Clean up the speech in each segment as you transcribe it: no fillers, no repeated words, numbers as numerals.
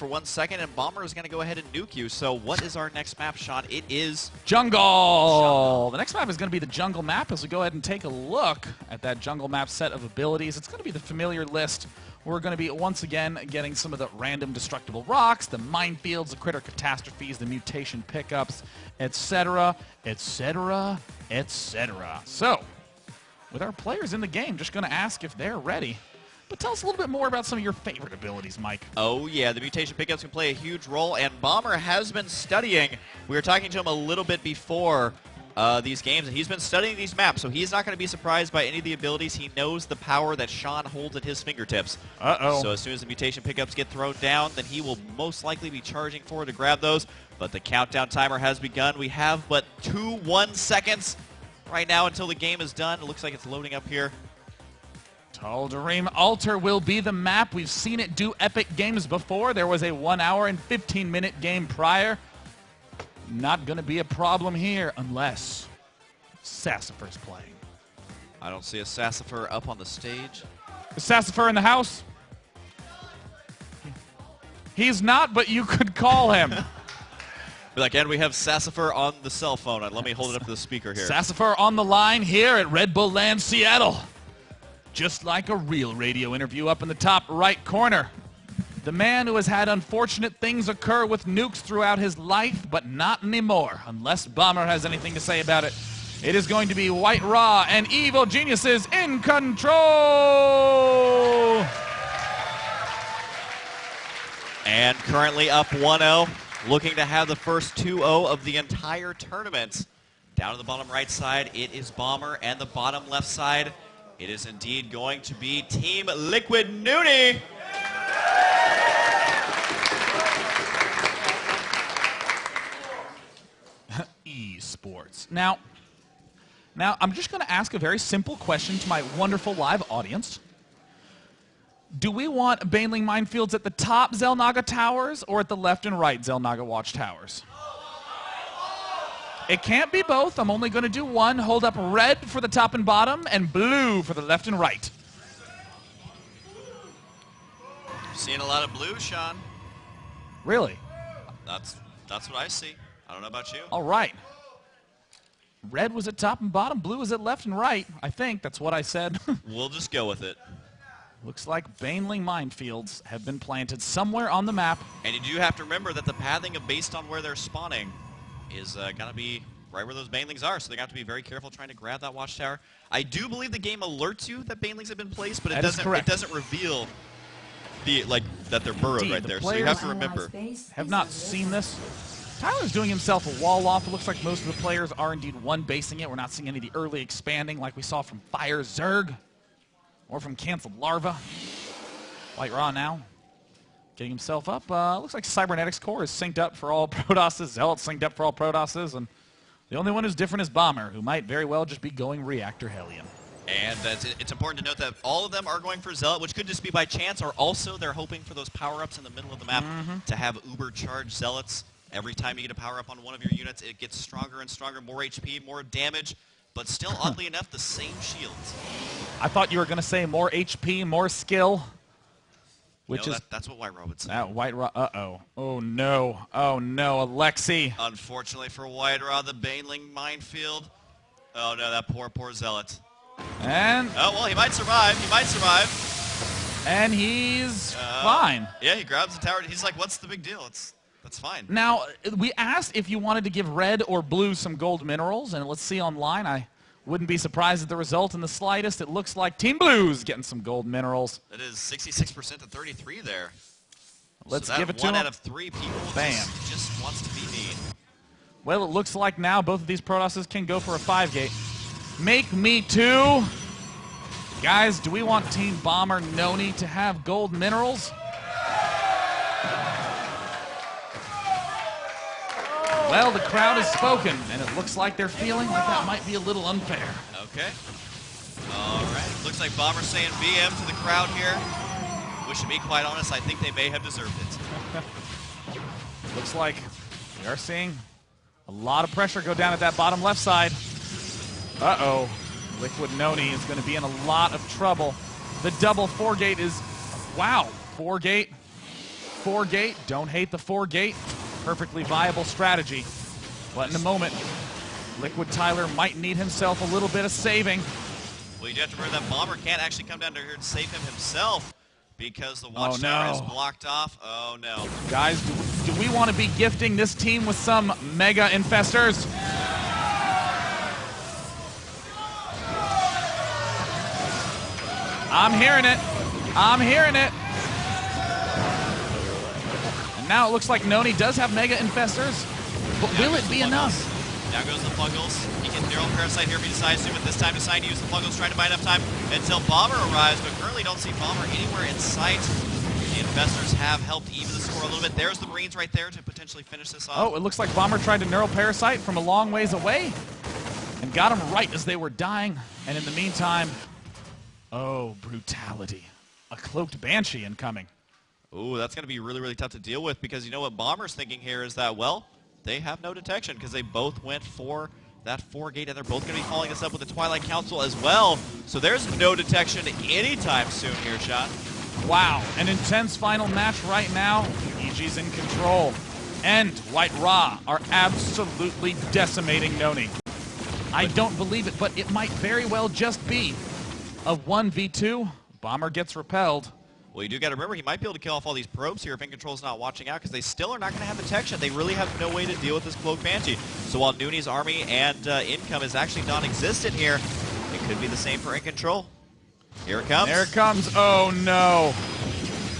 for 1 second, and Bomber is going to go ahead and nuke you. So what is our next map, Sean? It is Jungle. The next map is going to be the jungle map as we go ahead and take a look at that jungle map set of abilities. It's going to be the familiar list. We're going to be, once again, getting some of the random destructible rocks, the minefields, the critter catastrophes, the mutation pickups, etc., etc., etc. So, with our players in the game, just going to ask if they're ready. But tell us a little bit more about some of your favorite abilities, Mike. Oh, yeah, the mutation pickups can play a huge role, and Bomber has been studying. We were talking to him a little bit before these games, and he's been studying these maps, so he's not going to be surprised by any of the abilities. He knows the power that Sean holds at his fingertips. Uh-oh. So as soon as the mutation pickups get thrown down, then he will most likely be charging forward to grab those. But the countdown timer has begun. We have but 1 seconds right now until the game is done. It looks like it's loading up here. Tal'Darim Altar will be the map. We've seen it do epic games before. There was a 1 hour and 15-minute game prior. Not going to be a problem here unless Sassafur's playing. I don't see a Sassafur up on the stage. Is Sassafur in the house? He's not, but you could call him. Be like, and we have Sassafur on the cell phone. Let me hold it up to the speaker here. Sassafur on the line here at Red Bull Land, Seattle. Just like a real radio interview up in the top right corner. The man who has had unfortunate things occur with nukes throughout his life, but not anymore, unless Bomber has anything to say about it. It is going to be White Raw and Evil Geniuses in control! And currently up 1-0, looking to have the first 2-0 of the entire tournament. Down to the bottom right side, it is Bomber, and the bottom left side, it is indeed going to be Team Liquid NonY. eSports. Now, I'm just going to ask a very simple question to my wonderful live audience. Do we want Baneshee minefields at the top Xel'Naga towers or at the left and right Xel'Naga watchtowers? It can't be both. I'm only going to do one. Hold up red for the top and bottom and blue for the left and right. Seeing a lot of blue, Sean. Really? That's what I see. I don't know about you. All right. Red was at top and bottom. Blue was at left and right. I think that's what I said. We'll just go with it. Looks like Baneshee minefields have been planted somewhere on the map. And you do have to remember that the pathing based on where they're spawning is going to be right where those banelings are, so they're going to have to be very careful trying to grab that watchtower. I do believe the game alerts you that banelings have been placed, but it doesn't reveal that they're burrowed right there. So you have to remember. Have not seen this. Tyler's doing himself a wall off. It looks like most of the players are indeed one-basing it. We're not seeing any of the early expanding like we saw from Fire Zerg or from Canceled Larva. White Raw now getting himself up. Looks like Cybernetics Core is synced up for all Protosses. Zealot's synced up for all Protosses. And the only one who's different is Bomber, who might very well just be going Reactor Hellion. And it's important to note that all of them are going for Zealot, which could just be by chance, or also they're hoping for those power-ups in the middle of the map to have uber-charged Zealots. Every time you get a power-up on one of your units, it gets stronger and stronger, more HP, more damage, but still, oddly enough, the same shields. I thought you were going to say more HP, more skill. Which is that's what White Raw would say. White Raw, uh-oh. Oh, no. Oh, no, Alexi. Unfortunately for White Raw, the Baneling minefield. Oh, no, that poor Zealot. And... oh, well, he might survive. He might survive. And he's fine. Yeah, he grabs the tower. He's like, what's the big deal? That's fine. Now, we asked if you wanted to give red or blue some gold minerals, and let's see online. I wouldn't be surprised at the result in the slightest. It looks like Team Blue's getting some gold minerals. That is 66% to 33 there. Let's so give it to him. 1 out of 3 people just wants to be mean. Well, it looks like now both of these Protosses can go for a 5-gate. Make me 2. Guys, do we want Team Bomber NonY to have gold minerals? Well, the crowd has spoken, and it looks like they're feeling like that might be a little unfair. Okay. All right. Looks like Bomber's saying BM to the crowd here. Which, to be quite honest, I think they may have deserved it. Looks like we are seeing a lot of pressure go down at that bottom left side. Uh-oh. Liquid NonY is going to be in a lot of trouble. The double 4-gate is, wow, 4-gate. 4-gate. Don't hate the 4-gate. Perfectly viable strategy. But in a moment, Liquid Tyler might need himself a little bit of saving. Well, you do have to remember that Bomber can't actually come down here and save him himself because the watchtower is blocked off. Oh, no. Guys, do we want to be gifting this team with some mega infestors? I'm hearing it. I'm hearing it. And now it looks like NonY does have mega infestors, but will it be enough? Now goes the Fungals. He can narrow Parasite here if he decides to, but this time decide to use the Fungals, trying to buy enough time until Bomber arrives, but currently don't see Bomber anywhere in sight. The Infestors have helped even the score a little bit. There's the Marines right there to potentially finish this off. Oh, it looks like Bomber tried to neural Parasite from a long ways away and got him right as they were dying. And in the meantime, oh, brutality. A cloaked Banshee incoming. Ooh, that's going to be really, really tough to deal with because you know what Bomber's thinking here is that, well, they have no detection because they both went for that 4-gate, and they're both going to be following this up with the Twilight Council as well. So there's no detection anytime soon here, Sean. Wow, an intense final match right now. EG's in control. And White Ra are absolutely decimating NonY. I don't believe it, but it might very well just be a 1v2. Bomber gets repelled. Well, you do got to remember, he might be able to kill off all these probes here if iNcontroL's not watching out, because they still are not going to have detection. They really have no way to deal with this Cloak Banshee. So while NonY's army and income is actually non-existent here, it could be the same for iNcontroL. Here it comes. There it comes. Oh, no.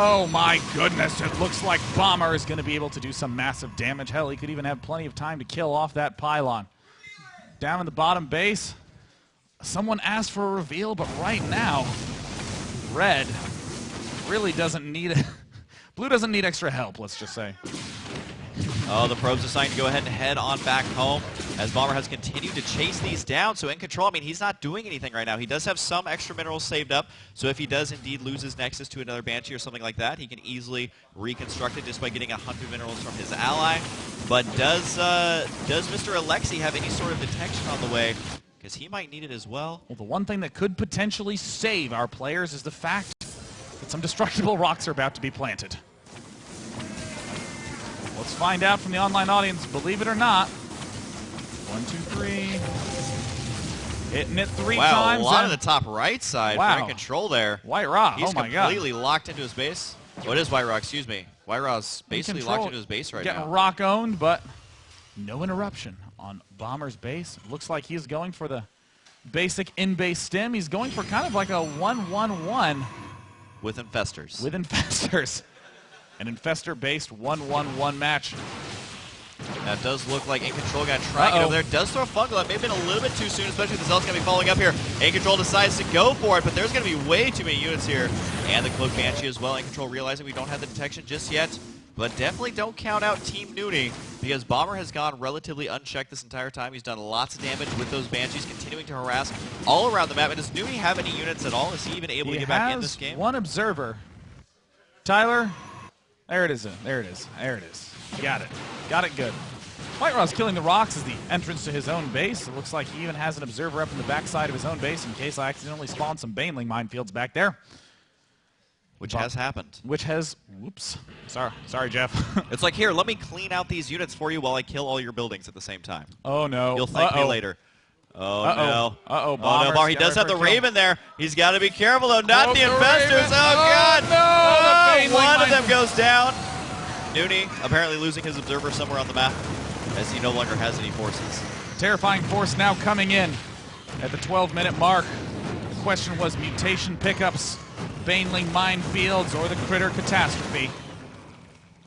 Oh, my goodness. It looks like Bomber is going to be able to do some massive damage. Hell, he could even have plenty of time to kill off that pylon. Down in the bottom base, someone asked for a reveal, but right now, Red really doesn't need it. Blue doesn't need extra help, let's just say. Oh, the probes deciding to go ahead and head on back home as Bomber has continued to chase these down. So iNcontroL, I mean, he's not doing anything right now. He does have some extra minerals saved up. So if he does indeed lose his Nexus to another Banshee or something like that, he can easily reconstruct it just by getting 100 minerals from his ally. But does Mr. Alexi have any sort of detection on the way? Because he might need it as well. Well, the one thing that could potentially save our players is the fact that some destructible rocks are about to be planted. Let's find out from the online audience, believe it or not. 1, 2, 3. Hitting it 3 times. Wow, a lot on the top right side for iNcontroL there. White Ra, He's oh my god. completely locked into his base. Oh, it is White Ra, excuse me. White Ra's basically locked into his base right now. Getting rock owned, but no interruption on Bomber's base. Looks like he's going for the basic in-base stim. He's going for kind of like a 1-1-1. With Infestors. With Infestors. An Infestor-based 1-1-1 match. That does look like iNcontroL got trying to get over there. Does throw a Fungal. That may have been a little bit too soon, especially if the Zealot's going to be following up here. iNcontroL decides to go for it, but there's going to be way too many units here. And the Cloak Banshee as well. iNcontroL realizing we don't have the detection just yet. But definitely don't count out Team NonY because Bomber has gone relatively unchecked this entire time. He's done lots of damage with those Banshees, continuing to harass all around the map. And does NonY have any units at all? Is he even able to get back in this game? One observer. Tyler, there it is. There it is. There it is. Got it. Got it good. White Ra's killing the rocks as the entrance to his own base. It looks like he even has an observer up in the backside of his own base in case I accidentally spawn some Baneling minefields back there. Which has happened. Which has, whoops. Sorry, Jeff. It's like, here, let me clean out these units for you while I kill all your buildings at the same time. Oh, no. You'll thank me later. Oh, no. Uh-oh, Bomber. He does have the Raven there. He's got to be careful, though. Not the Infestors. Oh, God. No. One of them goes down. NonY apparently losing his observer somewhere on the map as he no longer has any forces. Terrifying force now coming in at the 12-minute mark. The question was mutation pickups, Baneling minefields, or the Critter Catastrophe.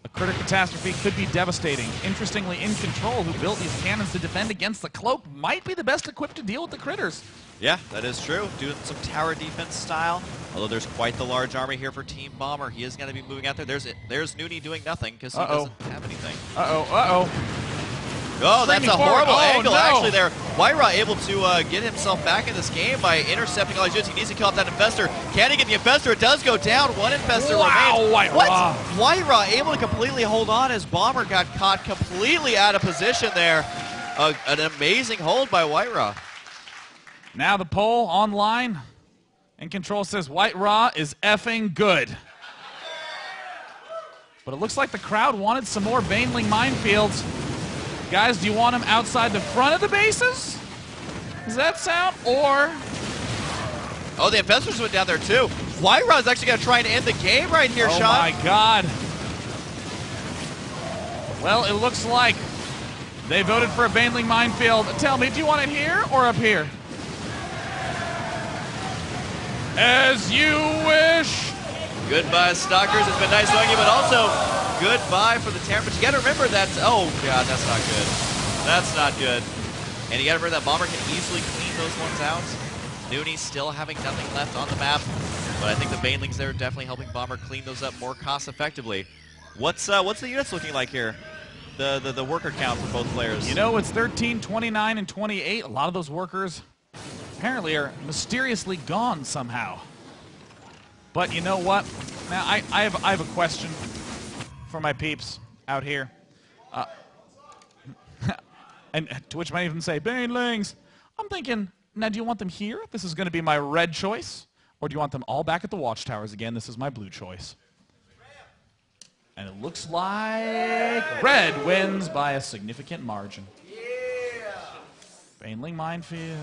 A Critter Catastrophe could be devastating. Interestingly, iNcontroL, who built these cannons to defend against the Cloak, might be the best equipped to deal with the Critters. Yeah, that is true. Doing some tower defense style. Although there's quite the large army here for Team Bomber. He is going to be moving out there. There's NonY doing nothing because he doesn't have anything. Oh, that's a horrible angle actually there. White Ra able to get himself back in this game by intercepting all his units. He needs to kill off that Infestor. Can he get the Infestor? It does go down. One Infestor remains. White Ra. White Ra able to completely hold on as Bomber got caught completely out of position there. An amazing hold by White Ra. Now the poll online. iNcontroL says White Ra is effing good. But it looks like the crowd wanted some more Baneling minefields. Guys, do you want them outside the front of the bases? Does that sound? Or... Oh, the Infestors went down there too. Wyra's actually going to try and end the game right here, Sean. Oh my god. Well, it looks like they voted for a Baneling minefield. Tell me, do you want it here or up here? As you wish. Goodbye, Stalkers. It's been nice knowing you, but also goodbye for the Terran. But you got to remember that. Oh god, that's not good. That's not good. And you got to remember that Bomber can easily clean those ones out. NonY still having nothing left on the map, but I think the Banelings there are definitely helping Bomber clean those up more cost effectively. What's the units looking like here? The worker count for both players. You know, it's 13, 29, and 28. A lot of those workers apparently are mysteriously gone somehow. But you know what? Now I have a question for my peeps out here. And to which many of them say, Banelings. I'm thinking, now do you want them here? This is going to be my red choice. Or do you want them all back at the watchtowers again? This is my blue choice. And it looks like red wins by a significant margin. Yeah! Baneling minefield.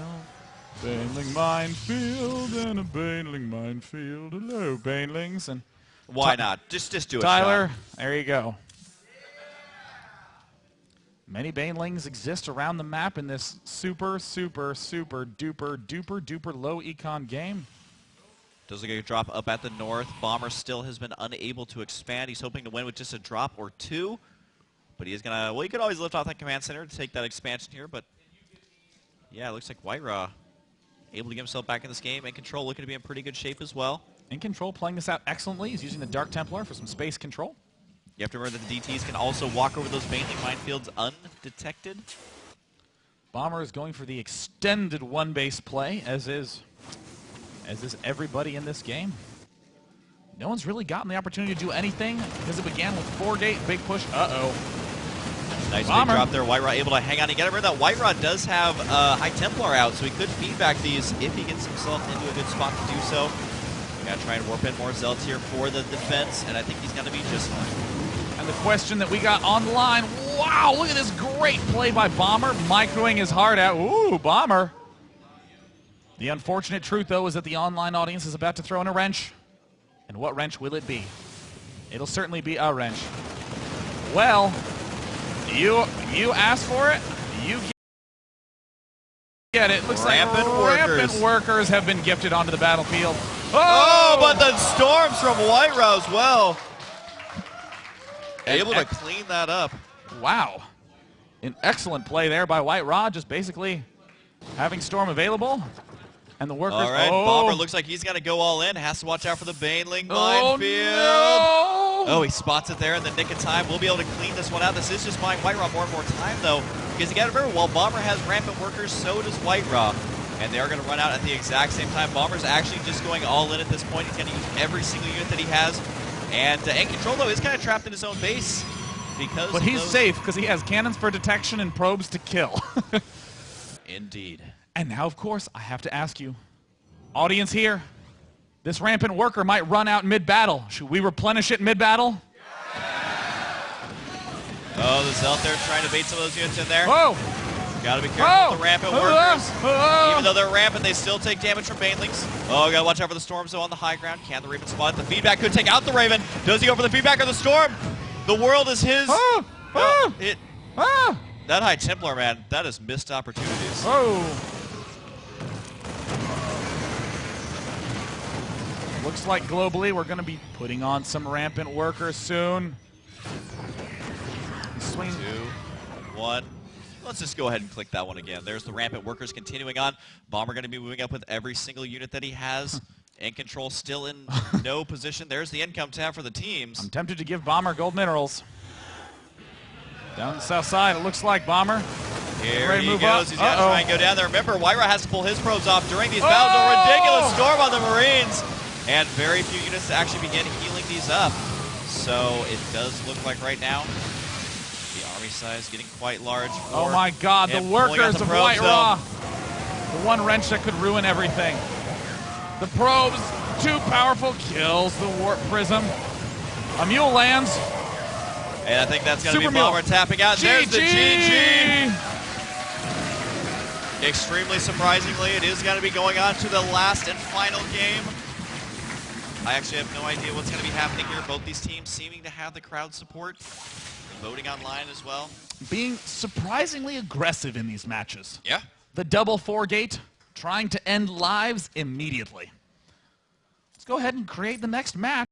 Baneling minefield and a Baneling minefield. Hello, Banelings. And why not? Just do it, Tyler, Sean. there you go. Many Banelings exist around the map in this super, super, super, duper, duper, duper low econ game. Does look like a drop up at the north. Bomber still has been unable to expand. He's hoping to win with just a drop or two. But he is going to, well, he could always lift off that command center to take that expansion here. But yeah, it looks like Wyra able to get himself back in this game. iNcontroL looking to be in pretty good shape as well. iNcontroL playing this out excellently. He's using the Dark Templar for some space control. You have to remember that the DTs can also walk over those Baneling minefields undetected. Bomber is going for the extended one-base play, as is everybody in this game. No one's really gotten the opportunity to do anything because it began with 4-gate, big push. Uh-oh. Nice big drop there. White Rod able to hang on. You got to remember that White Rod does have High Templar out, so he could feedback these if he gets himself into a good spot to do so. We got to try and warp in more Zealots here for the defense, and I think he's going to be just fine. And the question that we got on the line, wow, look at this great play by Bomber, microing his heart out. Ooh, Bomber. The unfortunate truth, though, is that the online audience is about to throw in a wrench. And what wrench will it be? It'll certainly be a wrench. Well, you asked for it, you get it. Looks like rampant workers have been gifted onto the battlefield. Oh, but the storms from White Rose, well. Able to clean that up. Wow. An excellent play there by White Rod, just basically having Storm available. And the workers... All right, Bomber looks like he's got to go all in. Has to watch out for the Baneling minefield. No! Oh, he spots it there in the nick of time. We'll be able to clean this one out. This is just buying White Rod more and more time, though. Because you got to remember, while Bomber has rampant workers, so does White Rod. And they are going to run out at the exact same time. Bomber's actually just going all in at this point. He's going to use every single unit that he has. And iNcontroL, though, is kind of trapped in his own base. But he's safe because he has cannons for detection and probes to kill. Indeed. And now, of course, I have to ask you, audience here, this rampant worker might run out mid-battle. Should we replenish it mid-battle? Oh, the Zealot there trying to bait some of those units in there. Whoa! Gotta be careful with the rampant workers. Even though they're rampant, they still take damage from Banelings. Oh, gotta watch out for the Storms, though, on the high ground. Can the Raven spot it? The feedback could take out the Raven. Does he go for the feedback or the Storm? The world is his. That High Templar, man, that is missed opportunities. Looks like globally we're going to be putting on some rampant workers soon. Swing. 2, 1. Let's just go ahead and click that one again. There's the rampant workers continuing on. Bomber going to be moving up with every single unit that he has. iNcontroL still in no position. There's the income tab for the teams. I'm tempted to give Bomber gold minerals. Down the south side, it looks like Bomber. Here he goes. He's got to try and go down there. Remember, Wyra has to pull his probes off during these battles. A ridiculous storm on the Marines. And very few units to actually begin healing these up. So it does look like right now the army size getting quite large. Oh my god, the workers of White Raw. The one wrench that could ruin everything. The probes, too powerful, kills the warp prism. A mule lands. And I think that's going to be Super Mule. Bomber tapping out. There's the GG. Extremely surprisingly, it is going to be going on to the last and final game. I actually have no idea what's going to be happening here. Both these teams seeming to have the crowd support. Voting online as well. Being surprisingly aggressive in these matches. Yeah. The double 4-gate, trying to end lives immediately. Let's go ahead and create the next match.